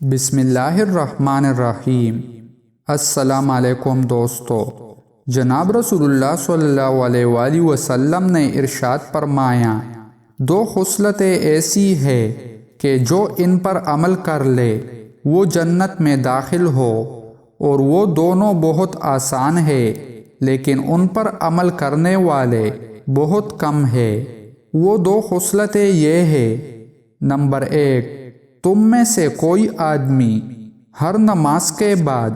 بسم اللہ الرحمن الرحیم۔ السلام علیکم دوستو، جناب رسول اللہ صلی اللہ علیہ وآلہ وسلم نے ارشاد فرمایا، دو خصلتیں ایسی ہے کہ جو ان پر عمل کر لے وہ جنت میں داخل ہو، اور وہ دونوں بہت آسان ہے لیکن ان پر عمل کرنے والے بہت کم ہے۔ وہ دو خصلتیں یہ ہے، نمبر 1، تم میں سے کوئی آدمی ہر نماز کے بعد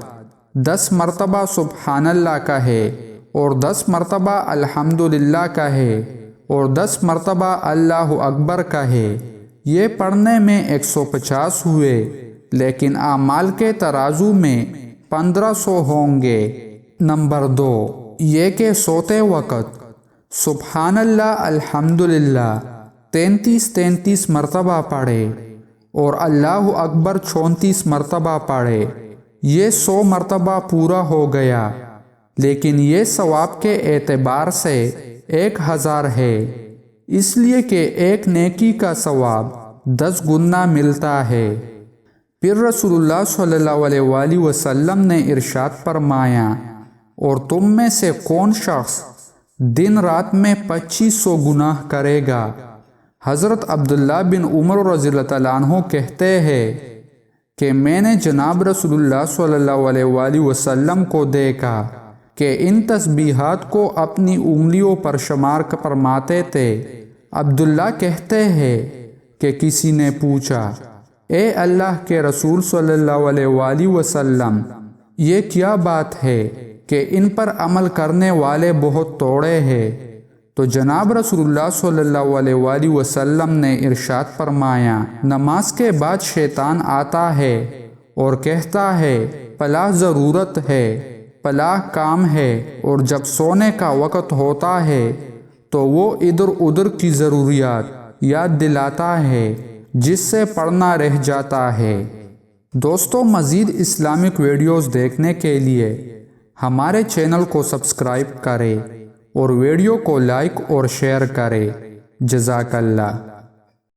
10 مرتبہ سبحان اللہ کہے اور 10 مرتبہ الحمدللہ کہے اور 10 مرتبہ اللہ اکبر کہے۔ یہ پڑھنے میں 150 ہوئے لیکن اعمال کے ترازو میں 1500 ہوں گے۔ نمبر 2، یہ کہ سوتے وقت سبحان اللہ الحمدللہ 33 مرتبہ پڑھے اور اللہ اکبر 34 مرتبہ پڑھے۔ یہ 100 مرتبہ پورا ہو گیا، لیکن یہ ثواب کے اعتبار سے 1000 ہے، اس لیے کہ ایک نیکی کا ثواب 10 گنا ملتا ہے۔ پھر رسول اللہ صلی اللہ علیہ وآلہ وسلم نے ارشاد فرمایا، اور تم میں سے کون شخص دن رات میں 2500 گناہ کرے گا؟ حضرت عبداللہ بن عمر رضی اللہ تعالیٰ عنہ کہتے ہیں کہ میں نے جناب رسول اللہ صلی اللہ علیہ وآلہ وسلم کو دیکھا کہ ان تسبیحات کو اپنی انگلیوں پر شمار فرماتے تھے۔ عبداللہ کہتے ہیں کہ کسی نے پوچھا، اے اللہ کے رسول صلی اللہ علیہ وآلہ وسلم، یہ کیا بات ہے کہ ان پر عمل کرنے والے بہت تھوڑے ہیں؟ تو جناب رسول اللہ صلی اللہ علیہ وآلہ وسلم نے ارشاد فرمایا، نماز کے بعد شیطان آتا ہے اور کہتا ہے فلاں ضرورت ہے، فلاں کام ہے، اور جب سونے کا وقت ہوتا ہے تو وہ ادھر ادھر کی ضروریات یاد دلاتا ہے جس سے پڑھنا رہ جاتا ہے۔ دوستو، مزید اسلامک ویڈیوز دیکھنے کے لیے ہمارے چینل کو سبسکرائب کریں اور ویڈیو کو لائک اور شیئر کریں۔ جزاک اللہ۔